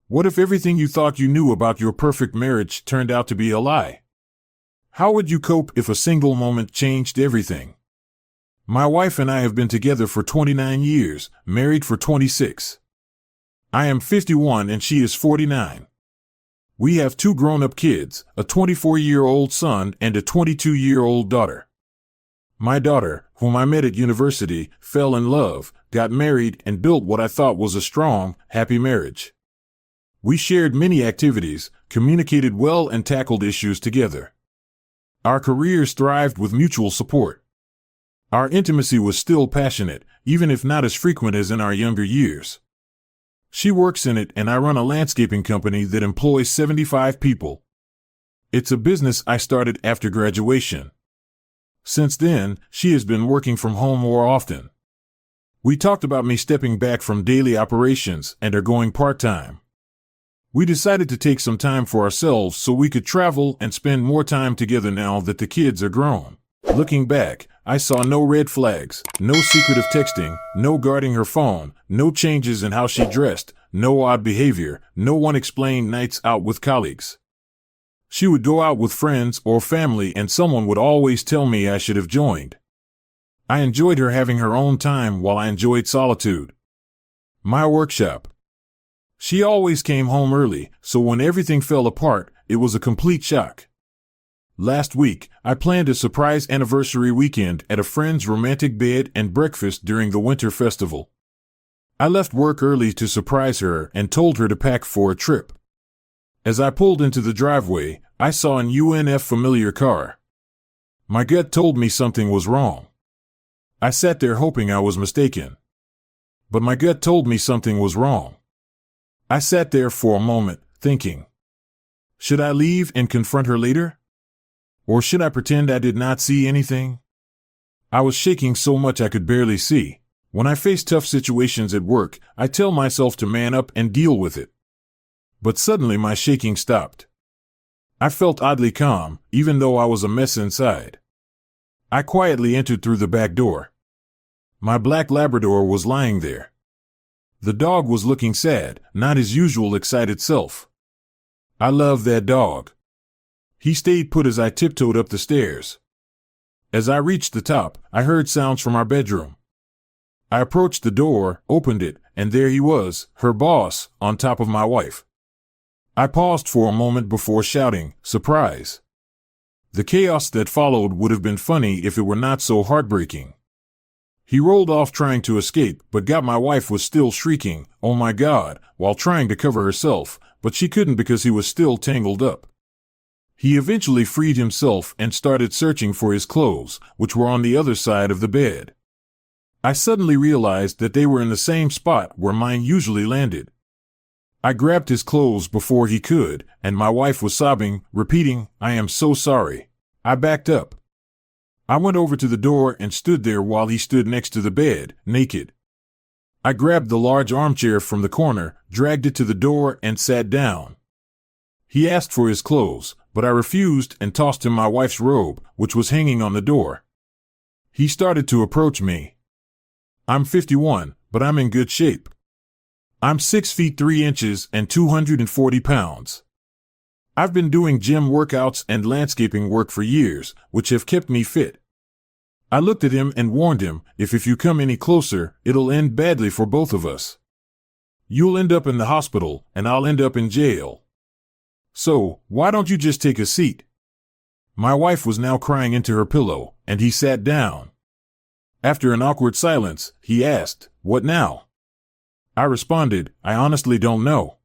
What if everything you thought you knew about your perfect marriage turned out to be a lie? How would you cope if a single moment changed everything? My wife and I have been together for 29 years, married for 26. I am 51 and she is 49. We have 2 grown-up kids, a 24-year-old son and a 22-year-old daughter. My daughter, whom I met at university, fell in love, got married, and built what I thought was a strong, happy marriage. We shared many activities, communicated well, and tackled issues together. Our careers thrived with mutual support. Our intimacy was still passionate, even if not as frequent as in our younger years. She works in it and I run a landscaping company that employs 75 people. It's a business I started after graduation. Since then, she has been working from home more often. We talked about me stepping back from daily operations and are going part-time. We decided to take some time for ourselves so we could travel and spend more time together now that the kids are grown. Looking back, I saw no red flags, no secretive texting, no guarding her phone, no changes in how she dressed, no odd behavior, no unexplained nights out with colleagues. She would go out with friends or family and someone would always tell me I should have joined. I enjoyed her having her own time while I enjoyed solitude. My workshop. She always came home early, so when everything fell apart, it was a complete shock. Last week, I planned a surprise anniversary weekend at a friend's romantic bed and breakfast during the winter festival. I left work early to surprise her and told her to pack for a trip. As I pulled into the driveway, I saw an unfamiliar car. My gut told me something was wrong. I sat there hoping I was mistaken. But my gut told me something was wrong. I sat there for a moment, thinking, should I leave and confront her later? Or should I pretend I did not see anything? I was shaking so much I could barely see. When I face tough situations at work, I tell myself to man up and deal with it. But suddenly my shaking stopped. I felt oddly calm, even though I was a mess inside. I quietly entered through the back door. My black Labrador was lying there. The dog was looking sad, not his usual excited self. I love that dog. He stayed put as I tiptoed up the stairs. As I reached the top, I heard sounds from our bedroom. I approached the door, opened it, and there he was, her boss, on top of my wife. I paused for a moment before shouting, "Surprise!" The chaos that followed would have been funny if it were not so heartbreaking. He rolled off trying to escape, but my wife was still shrieking, "Oh my God," while trying to cover herself, but she couldn't because he was still tangled up. He eventually freed himself and started searching for his clothes, which were on the other side of the bed. I suddenly realized that they were in the same spot where mine usually landed. I grabbed his clothes before he could, and my wife was sobbing, repeating, "I am so sorry." I backed up. I went over to the door and stood there while he stood next to the bed, naked. I grabbed the large armchair from the corner, dragged it to the door, and sat down. He asked for his clothes, but I refused and tossed him my wife's robe, which was hanging on the door. He started to approach me. I'm 51, but I'm in good shape. I'm 6 feet 3 inches and 240 pounds. I've been doing gym workouts and landscaping work for years, which have kept me fit. I looked at him and warned him, if you come any closer, it'll end badly for both of us. You'll end up in the hospital, and I'll end up in jail. So, why don't you just take a seat? My wife was now crying into her pillow, and he sat down. After an awkward silence, he asked, "What now?" I responded, "I honestly don't know."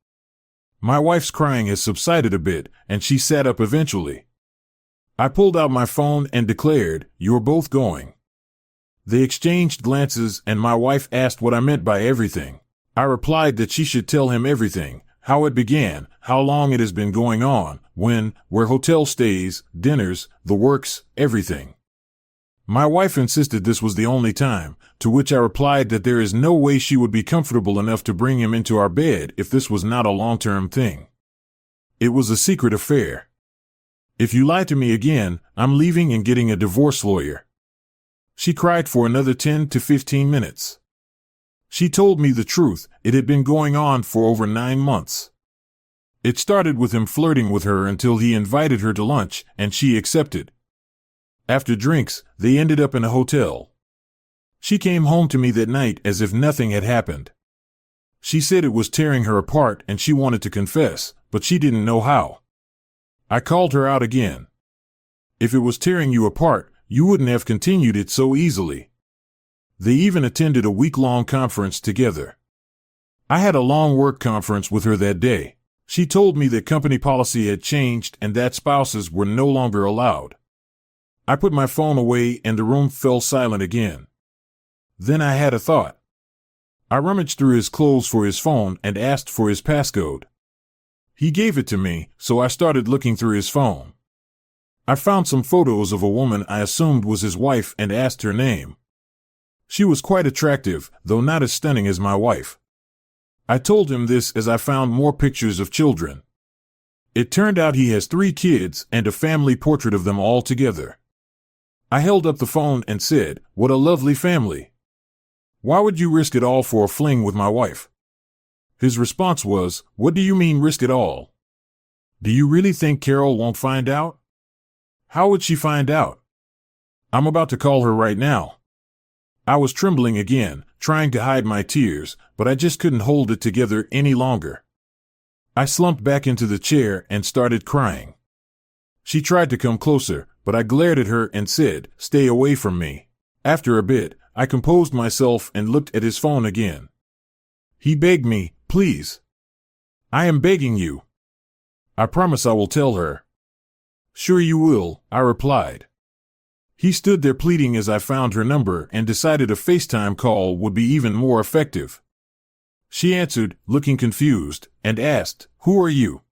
My wife's crying has subsided a bit, and she sat up eventually. I pulled out my phone and declared, "You're both going." They exchanged glances, and my wife asked what I meant by everything. I replied that she should tell him everything, how it began, how long it has been going on, when, where hotel stays, dinners, the works, everything. My wife insisted this was the only time, to which I replied that there is no way she would be comfortable enough to bring him into our bed if this was not a long-term thing. It was a secret affair. If you lie to me again, I'm leaving and getting a divorce lawyer. She cried for another 10 to 15 minutes. She told me the truth, it had been going on for over 9 months. It started with him flirting with her until he invited her to lunch and she accepted. After drinks, they ended up in a hotel. She came home to me that night as if nothing had happened. She said it was tearing her apart and she wanted to confess, but she didn't know how. I called her out again. If it was tearing you apart, you wouldn't have continued it so easily. They even attended a week-long conference together. I had a long work conference with her that day. She told me that company policy had changed and that spouses were no longer allowed. I put my phone away and the room fell silent again. Then I had a thought. I rummaged through his clothes for his phone and asked for his passcode. He gave it to me, so I started looking through his phone. I found some photos of a woman I assumed was his wife and asked her name. She was quite attractive, though not as stunning as my wife. I told him this as I found more pictures of children. It turned out he has 3 kids and a family portrait of them all together. I held up the phone and said, "What a lovely family. Why would you risk it all for a fling with my wife?" His response was, "What do you mean risk it all? Do you really think Carol won't find out? How would she find out? I'm about to call her right now." I was trembling again, trying to hide my tears, but I just couldn't hold it together any longer. I slumped back into the chair and started crying. She tried to come closer, but I glared at her and said, "Stay away from me." After a bit, I composed myself and looked at his phone again. He begged me, "Please. I am begging you. I promise I will tell her." "Sure you will," I replied. He stood there pleading as I found her number and decided a FaceTime call would be even more effective. She answered, looking confused, and asked, "Who are you?"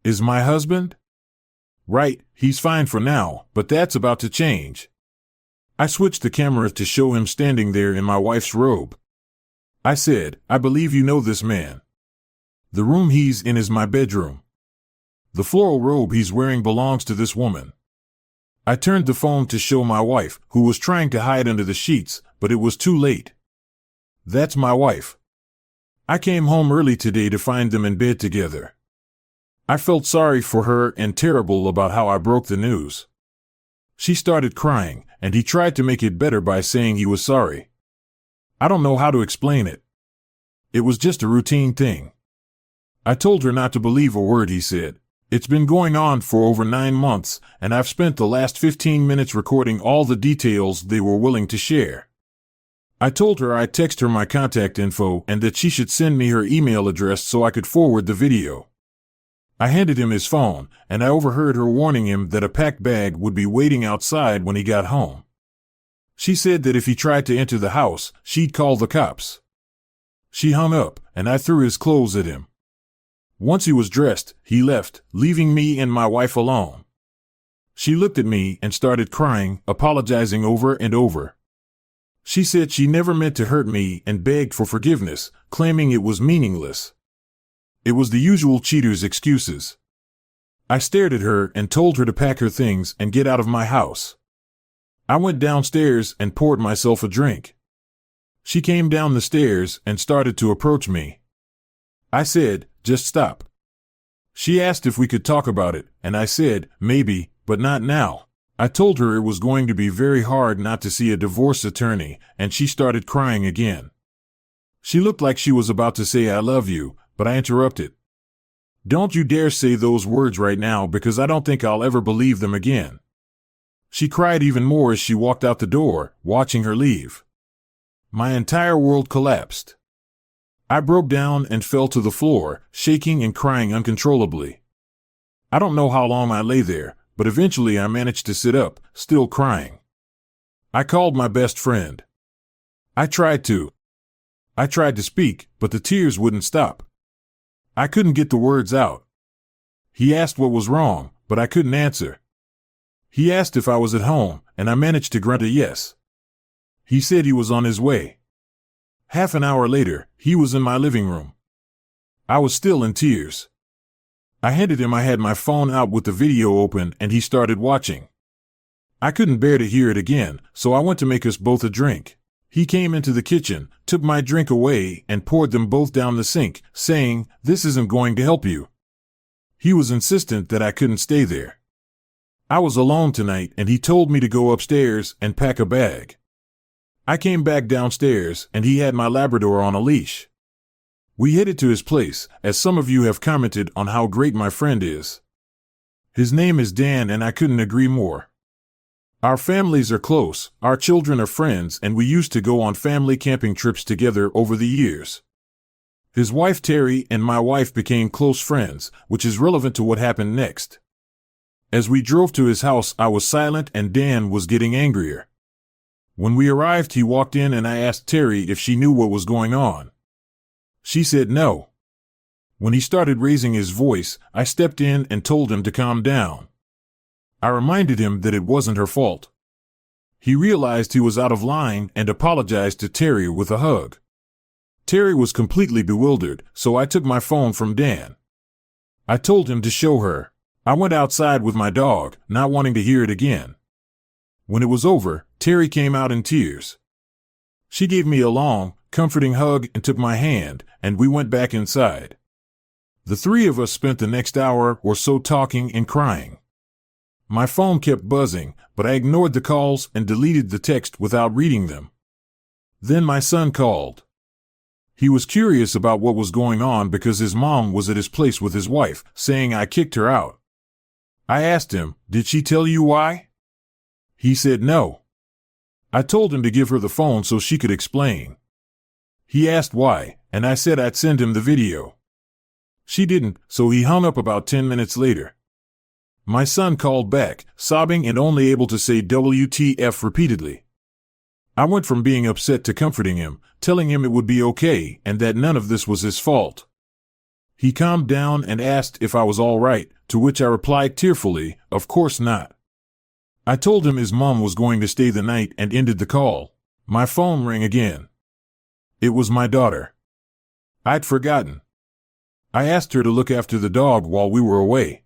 "Is my husband?" "Right, he's fine for now, but that's about to change." I switched the camera to show him standing there in my wife's robe. I said, "I believe you know this man. The room he's in is my bedroom. The floral robe he's wearing belongs to this woman." I turned the phone to show my wife, who was trying to hide under the sheets, but it was too late. "That's my wife. I came home early today to find them in bed together." I felt sorry for her and terrible about how I broke the news. She started crying, and he tried to make it better by saying he was sorry. I don't know how to explain it. It was just a routine thing. I told her not to believe a word he said. It's been going on for over 9 months, and I've spent the last 15 minutes recording all the details they were willing to share. I told her I'd text her my contact info and that she should send me her email address so I could forward the video. I handed him his phone, and I overheard her warning him that a packed bag would be waiting outside when he got home. She said that if he tried to enter the house, she'd call the cops. She hung up, and I threw his clothes at him. Once he was dressed, he left, leaving me and my wife alone. She looked at me and started crying, apologizing over and over. She said she never meant to hurt me and begged for forgiveness, claiming it was meaningless. It was the usual cheater's excuses. I stared at her and told her to pack her things and get out of my house. I went downstairs and poured myself a drink. She came down the stairs and started to approach me. I said, "Just stop." She asked if we could talk about it, and I said, "Maybe, but not now." I told her it was going to be very hard not to see a divorce attorney, and she started crying again. She looked like she was about to say "I love you," but I interrupted. "Don't you dare say those words right now because I don't think I'll ever believe them again." She cried even more as she walked out the door, watching her leave. My entire world collapsed. I broke down and fell to the floor, shaking and crying uncontrollably. I don't know how long I lay there, but eventually I managed to sit up, still crying. I called my best friend. I tried to speak, but the tears wouldn't stop. I couldn't get the words out. He asked what was wrong, but I couldn't answer. He asked if I was at home, and I managed to grunt a yes. He said he was on his way. Half an hour later, he was in my living room. I was still in tears. I handed him I had my phone out with the video open and he started watching. I couldn't bear to hear it again, so I went to make us both a drink. He came into the kitchen, took my drink away, and poured them both down the sink, saying, "This isn't going to help you." He was insistent that I couldn't stay there. I was alone tonight and he told me to go upstairs and pack a bag. I came back downstairs and he had my Labrador on a leash. We headed to his place, as some of you have commented on how great my friend is. His name is Dan and I couldn't agree more. Our families are close, our children are friends, and we used to go on family camping trips together over the years. His wife Terry and my wife became close friends, which is relevant to what happened next. As we drove to his house, I was silent and Dan was getting angrier. When we arrived, he walked in and I asked Terry if she knew what was going on. She said no. When he started raising his voice, I stepped in and told him to calm down. I reminded him that it wasn't her fault. He realized he was out of line and apologized to Terry with a hug. Terry was completely bewildered, so I took my phone from Dan. I told him to show her. I went outside with my dog, not wanting to hear it again. When it was over, Terry came out in tears. She gave me a long, comforting hug and took my hand, and we went back inside. The three of us spent the next hour or so talking and crying. My phone kept buzzing, but I ignored the calls and deleted the text without reading them. Then my son called. He was curious about what was going on because his mom was at his place with his wife, saying I kicked her out. I asked him, "Did she tell you why?" He said no. I told him to give her the phone so she could explain. He asked why, and I said I'd send him the video. She didn't, so he hung up about 10 minutes later. My son called back, sobbing and only able to say WTF repeatedly. I went from being upset to comforting him, telling him it would be okay and that none of this was his fault. He calmed down and asked if I was all right, to which I replied tearfully, "Of course not." I told him his mom was going to stay the night and ended the call. My phone rang again. It was my daughter. I'd forgotten. I asked her to look after the dog while we were away.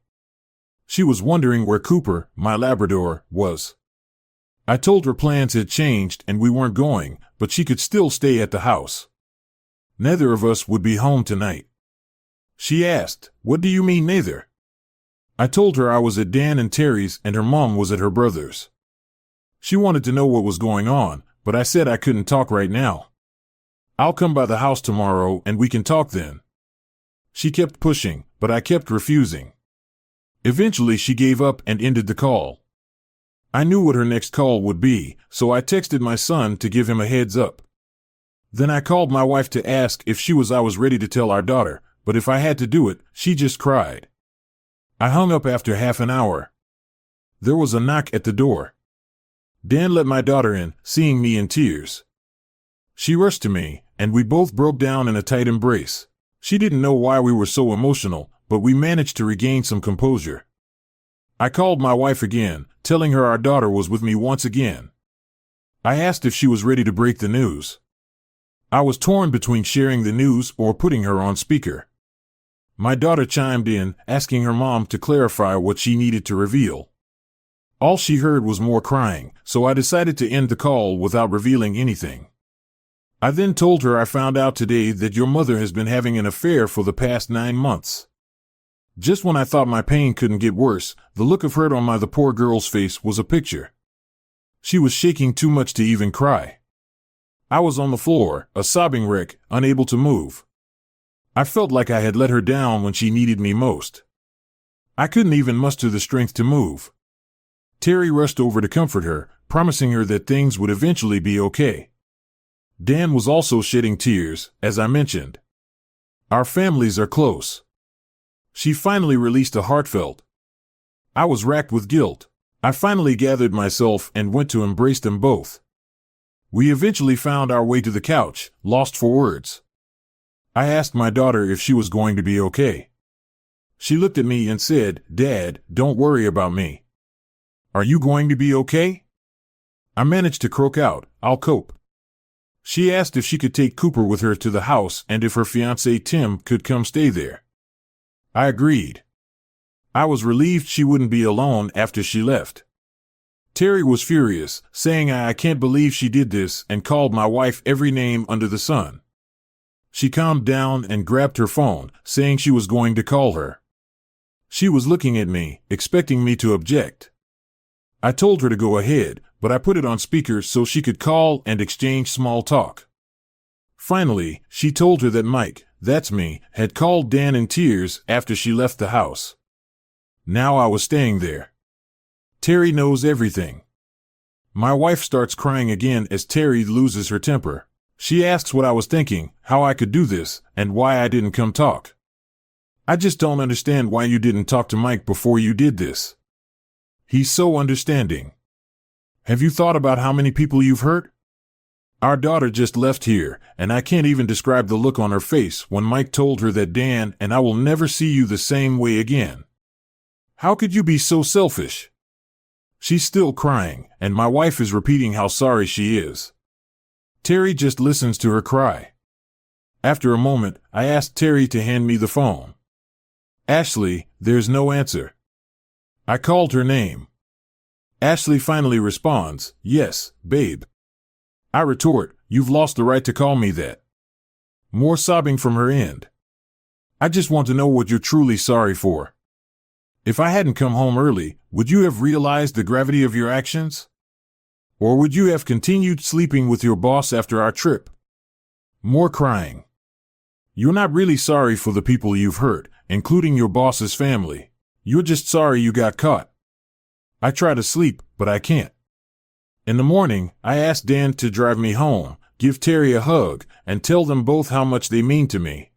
She was wondering where Cooper, my Labrador, was. I told her plans had changed and we weren't going, but she could still stay at the house. Neither of us would be home tonight. She asked, "What do you mean neither?" I told her I was at Dan and Terry's and her mom was at her brother's. She wanted to know what was going on, but I said I couldn't talk right now. "I'll come by the house tomorrow and we can talk then." She kept pushing, but I kept refusing. Eventually she gave up and ended the call. I knew what her next call would be, so I texted my son to give him a heads up. Then I called my wife to ask if I was ready to tell our daughter, but if I had to do it, she just cried. I hung up after half an hour. There was a knock at the door. Dan let my daughter in, seeing me in tears. She rushed to me, and we both broke down in a tight embrace. She didn't know why we were so emotional, but we managed to regain some composure. I called my wife again, telling her our daughter was with me once again. I asked if she was ready to break the news. I was torn between sharing the news or putting her on speaker. My daughter chimed in, asking her mom to clarify what she needed to reveal. All she heard was more crying, so I decided to end the call without revealing anything. I then told her I found out today that your mother has been having an affair for the past 9 months. Just when I thought my pain couldn't get worse, the look of hurt on the poor girl's face was a picture. She was shaking too much to even cry. I was on the floor, a sobbing wreck, unable to move. I felt like I had let her down when she needed me most. I couldn't even muster the strength to move. Terry rushed over to comfort her, promising her that things would eventually be okay. Dan was also shedding tears, as I mentioned. Our families are close. She finally released a heartfelt. I was racked with guilt. I finally gathered myself and went to embrace them both. We eventually found our way to the couch, lost for words. I asked my daughter if she was going to be okay. She looked at me and said, "Dad, don't worry about me." "Are you going to be okay?" I managed to croak out, "I'll cope." She asked if she could take Cooper with her to the house and if her fiancé Tim could come stay there. I agreed. I was relieved she wouldn't be alone after she left. Terry was furious, saying I can't believe she did this, and called my wife every name under the sun. She calmed down and grabbed her phone, saying she was going to call her. She was looking at me, expecting me to object. I told her to go ahead, but I put it on speaker so she could call and exchange small talk. Finally, she told her that Mike, that's me, had called Dan in tears after she left the house. Now I was staying there. Terry knows everything. My wife starts crying again as Terry loses her temper. She asks what I was thinking, how I could do this, and why I didn't come talk. I just don't understand why you didn't talk to Mike before you did this. He's so understanding. Have you thought about how many people you've hurt? Our daughter just left here, and I can't even describe the look on her face when Mike told her that Dan and I will never see you the same way again. How could you be so selfish? She's still crying, and my wife is repeating how sorry she is. Terry just listens to her cry. After a moment, I asked Terry to hand me the phone. Ashley, there's no answer. I called her name. Ashley finally responds, yes, babe. I retort, you've lost the right to call me that. More sobbing from her end. I just want to know what you're truly sorry for. If I hadn't come home early, would you have realized the gravity of your actions? Or would you have continued sleeping with your boss after our trip? More crying. You're not really sorry for the people you've hurt, including your boss's family. You're just sorry you got caught. I try to sleep, but I can't. In the morning, I ask Dan to drive me home, give Terry a hug, and tell them both how much they mean to me.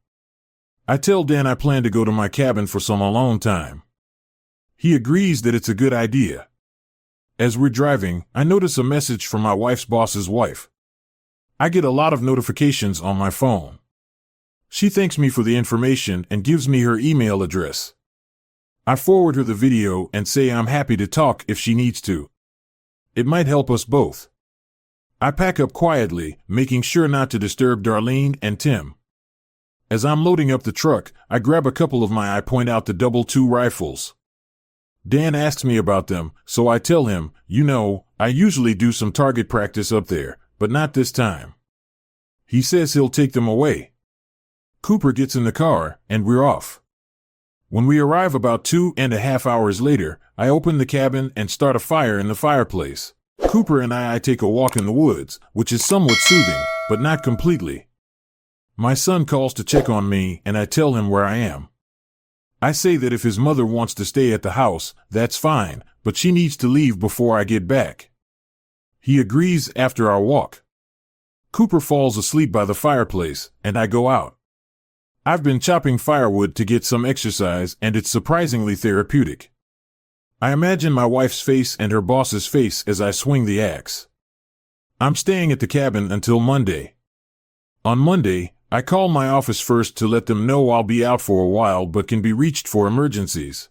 I tell Dan I plan to go to my cabin for some alone time. He agrees that it's a good idea. As we're driving, I notice a message from my wife's boss's wife. I get a lot of notifications on my phone. She thanks me for the information and gives me her email address. I forward her the video and say I'm happy to talk if she needs to. It might help us both. I pack up quietly, making sure not to disturb Darlene and Tim. As I'm loading up the truck, I grab a couple of my .2 rifles. Dan asks me about them, so I tell him, I usually do some target practice up there, but not this time. He says he'll take them away. Cooper gets in the car, and we're off. When we arrive about 2.5 hours later, I open the cabin and start a fire in the fireplace. Cooper and I take a walk in the woods, which is somewhat soothing, but not completely. My son calls to check on me, and I tell him where I am. I say that if his mother wants to stay at the house, that's fine, but she needs to leave before I get back. He agrees after our walk. Cooper falls asleep by the fireplace, and I go out. I've been chopping firewood to get some exercise, and it's surprisingly therapeutic. I imagine my wife's face and her boss's face as I swing the axe. I'm staying at the cabin until Monday. On Monday, I call my office first to let them know I'll be out for a while but can be reached for emergencies.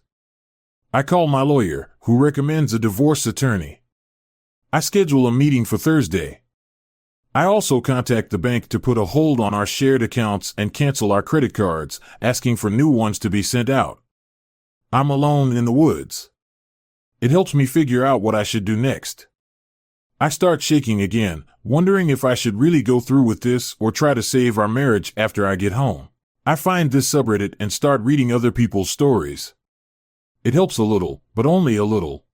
I call my lawyer, who recommends a divorce attorney. I schedule a meeting for Thursday. I also contact the bank to put a hold on our shared accounts and cancel our credit cards, asking for new ones to be sent out. I'm alone in the woods. It helps me figure out what I should do next. I start shaking again, wondering if I should really go through with this or try to save our marriage after I get home. I find this subreddit and start reading other people's stories. It helps a little, but only a little.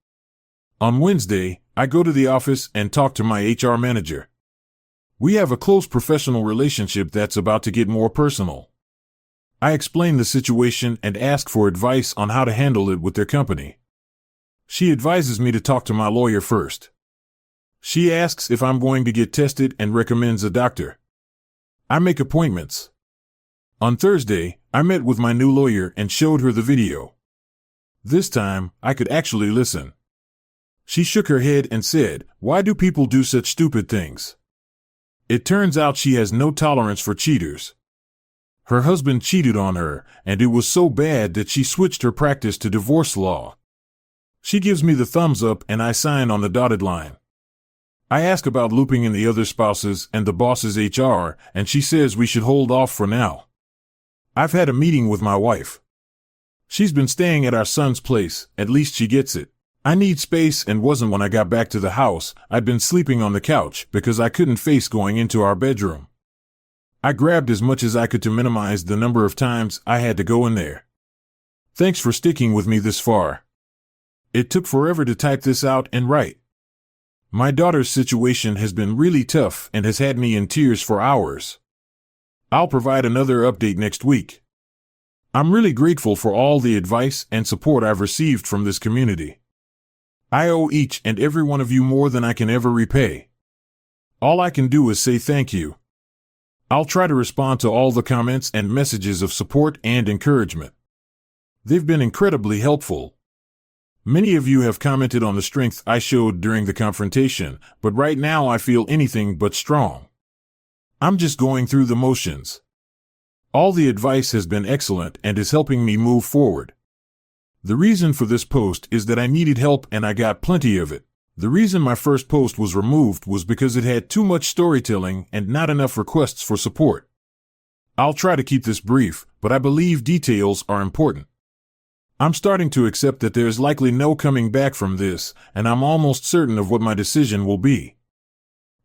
On Wednesday, I go to the office and talk to my HR manager. We have a close professional relationship that's about to get more personal. I explain the situation and ask for advice on how to handle it with their company. She advises me to talk to my lawyer first. She asks if I'm going to get tested and recommends a doctor. I make appointments. On Thursday, I met with my new lawyer and showed her the video. This time, I could actually listen. She shook her head and said, "Why do people do such stupid things?" It turns out she has no tolerance for cheaters. Her husband cheated on her, and it was so bad that she switched her practice to divorce law. She gives me the thumbs up and I sign on the dotted line. I ask about looping in the other spouses and the boss's HR, and she says we should hold off for now. I've had a meeting with my wife. She's been staying at our son's place, at least she gets it. I need space and wasn't when I got back to the house. I'd been sleeping on the couch because I couldn't face going into our bedroom. I grabbed as much as I could to minimize the number of times I had to go in there. Thanks for sticking with me this far. It took forever to type this out and write. My daughter's situation has been really tough and has had me in tears for hours. I'll provide another update next week. I'm really grateful for all the advice and support I've received from this community. I owe each and every one of you more than I can ever repay. All I can do is say thank you. I'll try to respond to all the comments and messages of support and encouragement. They've been incredibly helpful. Many of you have commented on the strength I showed during the confrontation, but right now I feel anything but strong. I'm just going through the motions. All the advice has been excellent and is helping me move forward. The reason for this post is that I needed help and I got plenty of it. The reason my first post was removed was because it had too much storytelling and not enough requests for support. I'll try to keep this brief, but I believe details are important. I'm starting to accept that there's likely no coming back from this, and I'm almost certain of what my decision will be.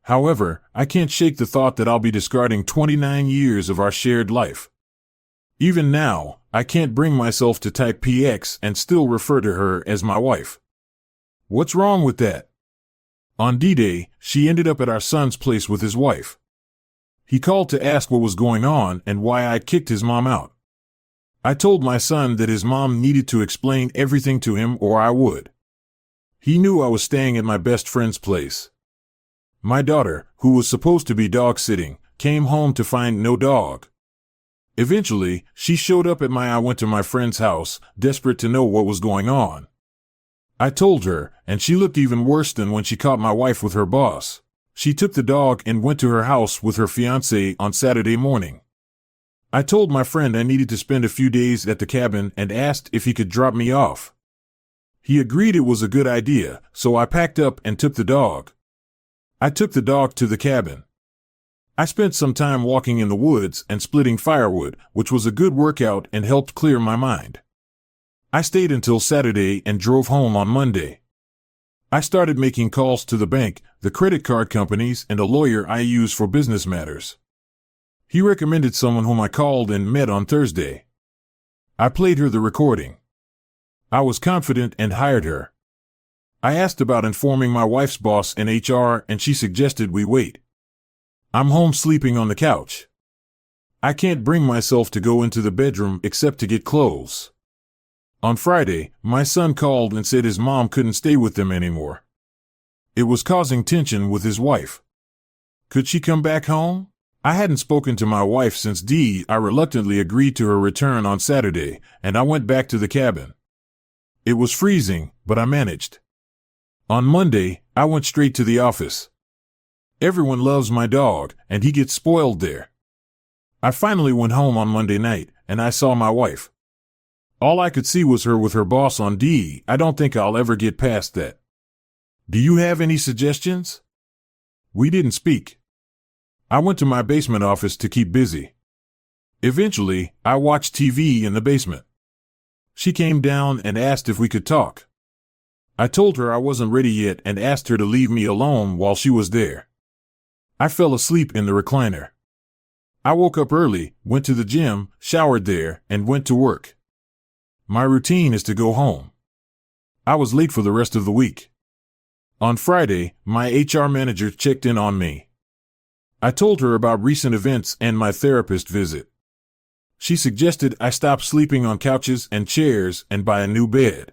However, I can't shake the thought that I'll be discarding 29 years of our shared life. Even now, I can't bring myself to type PX and still refer to her as my wife. What's wrong with that? On D-Day, she ended up at our son's place with his wife. He called to ask what was going on and why I'd kicked his mom out. I told my son that his mom needed to explain everything to him or I would. He knew I was staying at my best friend's place. My daughter, who was supposed to be dog sitting, came home to find no dog. Eventually, she showed up at I went to my friend's house, desperate to know what was going on. I told her, and she looked even worse than when she caught my wife with her boss. She took the dog and went to her house with her fiancé on Saturday morning. I told my friend I needed to spend a few days at the cabin and asked if he could drop me off. He agreed it was a good idea, so I packed up and took the dog. I took the dog to the cabin. I spent some time walking in the woods and splitting firewood, which was a good workout and helped clear my mind. I stayed until Saturday and drove home on Monday. I started making calls to the bank, the credit card companies, and a lawyer I use for business matters. He recommended someone whom I called and met on Thursday. I played her the recording. I was confident and hired her. I asked about informing my wife's boss in HR and she suggested we wait. I'm home sleeping on the couch. I can't bring myself to go into the bedroom except to get clothes. On Friday, my son called and said his mom couldn't stay with them anymore. It was causing tension with his wife. Could she come back home? I hadn't spoken to my wife since I reluctantly agreed to her return on Saturday, and I went back to the cabin. It was freezing, but I managed. On Monday, I went straight to the office. Everyone loves my dog, and he gets spoiled there. I finally went home on Monday night, and I saw my wife. All I could see was her with her boss on D. I don't think I'll ever get past that. Do you have any suggestions? We didn't speak. I went to my basement office to keep busy. Eventually, I watched TV in the basement. She came down and asked if we could talk. I told her I wasn't ready yet and asked her to leave me alone while she was there. I fell asleep in the recliner. I woke up early, went to the gym, showered there, and went to work. My routine is to go home. I was late for the rest of the week. On Friday, my HR manager checked in on me. I told her about recent events and my therapist visit. She suggested I stop sleeping on couches and chairs and buy a new bed.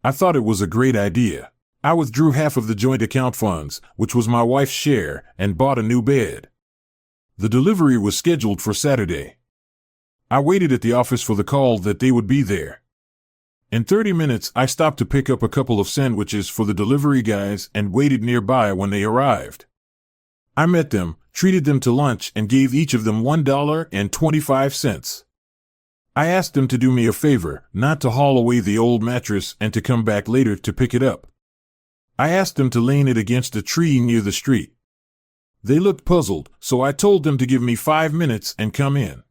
I thought it was a great idea. I withdrew half of the joint account funds, which was my wife's share, and bought a new bed. The delivery was scheduled for Saturday. I waited at the office for the call that they would be there. In 30 minutes, I stopped to pick up a couple of sandwiches for the delivery guys and waited nearby when they arrived. I met them, treated them to lunch, and gave each of them $1.25. I asked them to do me a favor, not to haul away the old mattress and to come back later to pick it up. I asked them to lean it against a tree near the street. They looked puzzled, so I told them to give me 5 minutes and come in.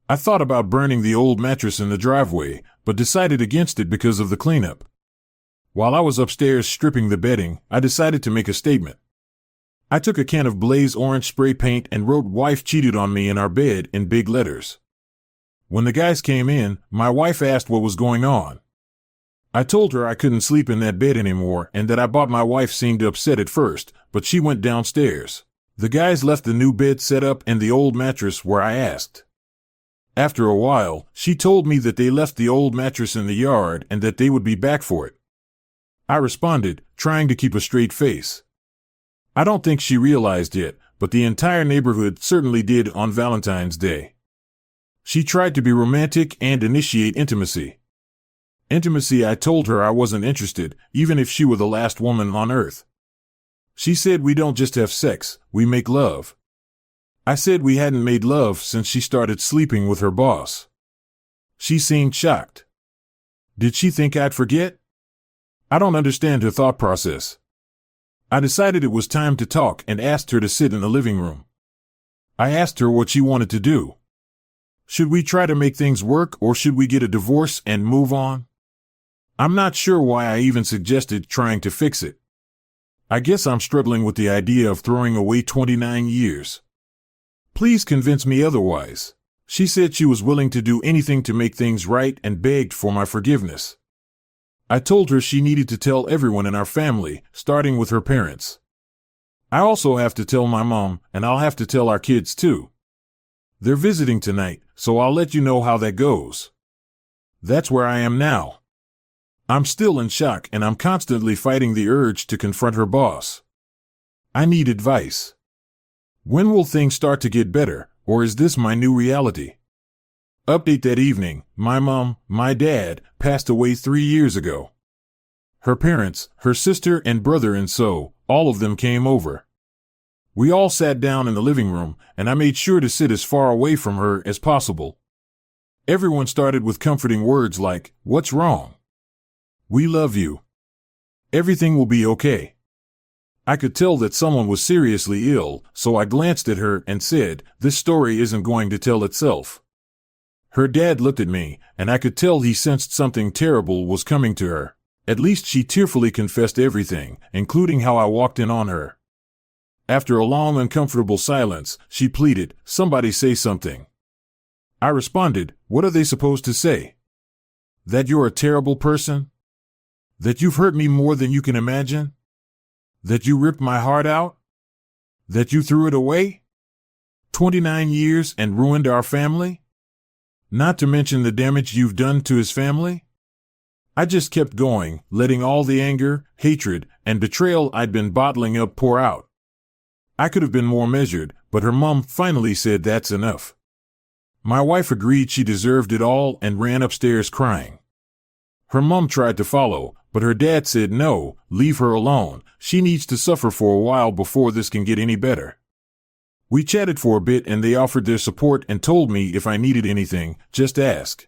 I thought about burning the old mattress in the driveway, but decided against it because of the cleanup. While I was upstairs stripping the bedding, I decided to make a statement. I took a can of Blaze orange spray paint and wrote "Wife cheated on me" in our bed in big letters. When the guys came in, my wife asked what was going on. I told her I couldn't sleep in that bed anymore and that I bought. My wife seemed upset at first, but she went downstairs. The guys left the new bed set up and the old mattress where I asked. After a while, she told me that they left the old mattress in the yard and that they would be back for it. I responded, trying to keep a straight face. I don't think she realized yet, but the entire neighborhood certainly did on Valentine's Day. She tried to be romantic and initiate intimacy. Intimacy, I told her I wasn't interested, even if she were the last woman on earth. She said we don't just have sex, we make love. I said we hadn't made love since she started sleeping with her boss. She seemed shocked. Did she think I'd forget? I don't understand her thought process. I decided it was time to talk and asked her to sit in the living room. I asked her what she wanted to do. Should we try to make things work or should we get a divorce and move on? I'm not sure why I even suggested trying to fix it. I guess I'm struggling with the idea of throwing away 29 years. Please convince me otherwise. She said she was willing to do anything to make things right and begged for my forgiveness. I told her she needed to tell everyone in our family, starting with her parents. I also have to tell my mom, and I'll have to tell our kids too. They're visiting tonight, so I'll let you know how that goes. That's where I am now. I'm still in shock and I'm constantly fighting the urge to confront her boss. I need advice. When will things start to get better, or is this my new reality? Update: that evening, my dad, passed away 3 years ago. Her parents, her sister and brother and so, all of them came over. We all sat down in the living room, and I made sure to sit as far away from her as possible. Everyone started with comforting words like, "What's wrong? We love you. Everything will be okay." I could tell that someone was seriously ill, so I glanced at her and said, "This story isn't going to tell itself." Her dad looked at me, and I could tell he sensed something terrible was coming to her. At least she tearfully confessed everything, including how I walked in on her. After a long, uncomfortable silence, she pleaded, "Somebody say something." I responded, "What are they supposed to say? That you're a terrible person? That you've hurt me more than you can imagine? That you ripped my heart out? That you threw it away? 29 years and ruined our family? Not to mention the damage you've done to his family?" I just kept going, letting all the anger, hatred, and betrayal I'd been bottling up pour out. I could have been more measured, but her mom finally said that's enough. My wife agreed she deserved it all and ran upstairs crying. Her mom tried to follow, but her dad said no, leave her alone, she needs to suffer for a while before this can get any better. We chatted for a bit and they offered their support and told me if I needed anything, just ask.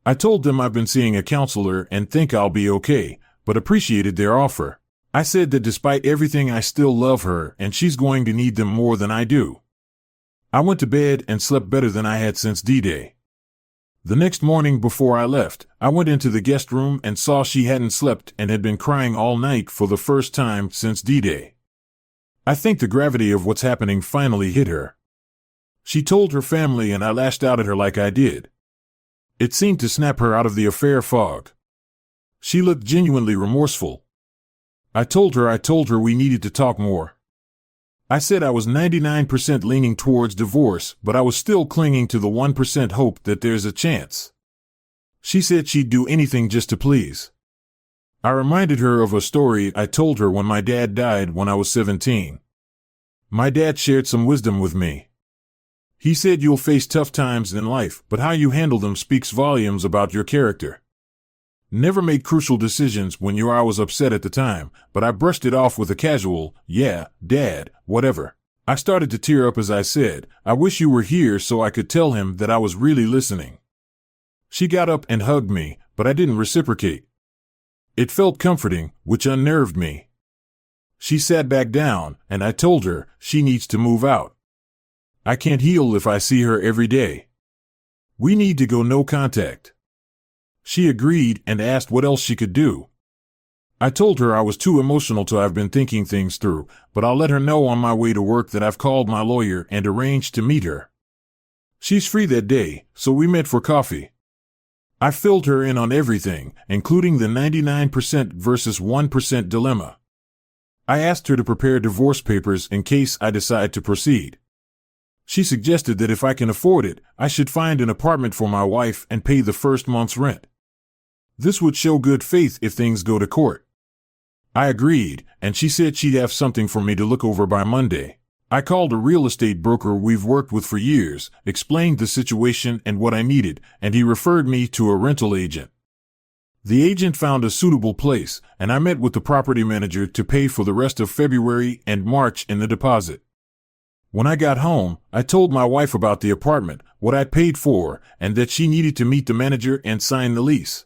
I told them I've been seeing a counselor and think I'll be okay, but appreciated their offer. I said that despite everything I still love her and she's going to need them more than I do. I went to bed and slept better than I had since D-Day. The next morning before I left, I went into the guest room and saw she hadn't slept and had been crying all night for the first time since D-Day. I think the gravity of what's happening finally hit her. She told her family and I lashed out at her like I did. It seemed to snap her out of the affair fog. She looked genuinely remorseful. I told her we needed to talk more. I said I was 99% leaning towards divorce, but I was still clinging to the 1% hope that there's a chance. She said she'd do anything just to please. I reminded her of a story I told her when my dad died when I was 17. My dad shared some wisdom with me. He said you'll face tough times in life, but how you handle them speaks volumes about your character. Never made crucial decisions when I was upset at the time, but I brushed it off with a casual, "Yeah, Dad, whatever." I started to tear up as I said, "I wish you were here so I could tell him that I was really listening." She got up and hugged me, but I didn't reciprocate. It felt comforting, which unnerved me. She sat back down, and I told her she needs to move out. I can't heal if I see her every day. We need to go no contact. She agreed and asked what else she could do. I told her I was too emotional to have been thinking things through, but I'll let her know on my way to work that I've called my lawyer and arranged to meet her. She's free that day, so we met for coffee. I filled her in on everything, including the 99% versus 1% dilemma. I asked her to prepare divorce papers in case I decide to proceed. She suggested that if I can afford it, I should find an apartment for my wife and pay the first month's rent. This would show good faith if things go to court. I agreed, and she said she'd have something for me to look over by Monday. I called a real estate broker we've worked with for years, explained the situation and what I needed, and he referred me to a rental agent. The agent found a suitable place, and I met with the property manager to pay for the rest of February and March in the deposit. When I got home, I told my wife about the apartment, what I'd paid for, and that she needed to meet the manager and sign the lease.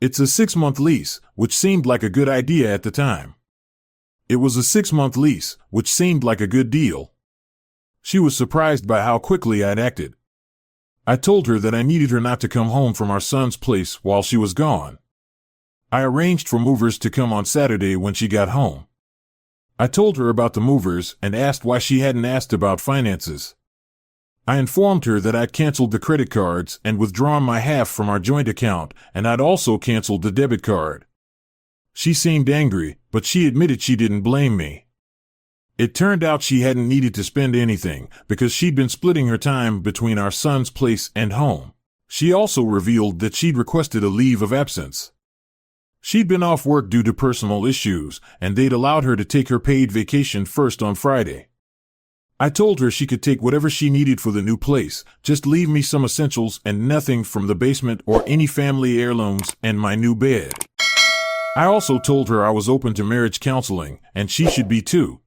It's a 6-month lease, which seemed like a good idea at the time. It was a 6-month lease, which seemed like a good deal. She was surprised by how quickly I'd acted. I told her that I needed her not to come home from our son's place while she was gone. I arranged for movers to come on Saturday when she got home. I told her about the movers and asked why she hadn't asked about finances. I informed her that I'd canceled the credit cards and withdrawn my half from our joint account, and I'd also canceled the debit card. She seemed angry, but she admitted she didn't blame me. It turned out she hadn't needed to spend anything because she'd been splitting her time between our son's place and home. She also revealed that she'd requested a leave of absence. She'd been off work due to personal issues, and they'd allowed her to take her paid vacation first on Friday. I told her she could take whatever she needed for the new place, just leave me some essentials and nothing from the basement or any family heirlooms and my new bed. I also told her I was open to marriage counseling, and she should be too.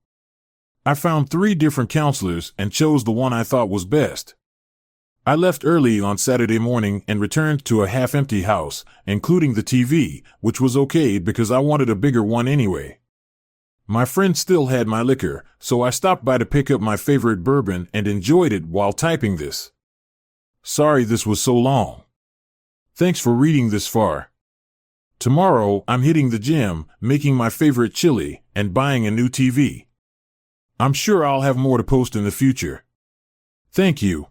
I found 3 different counselors and chose the one I thought was best. I left early on Saturday morning and returned to a half-empty house, including the TV, which was okay because I wanted a bigger one anyway. My friend still had my liquor, so I stopped by to pick up my favorite bourbon and enjoyed it while typing this. Sorry this was so long. Thanks for reading this far. Tomorrow, I'm hitting the gym, making my favorite chili, and buying a new TV. I'm sure I'll have more to post in the future. Thank you.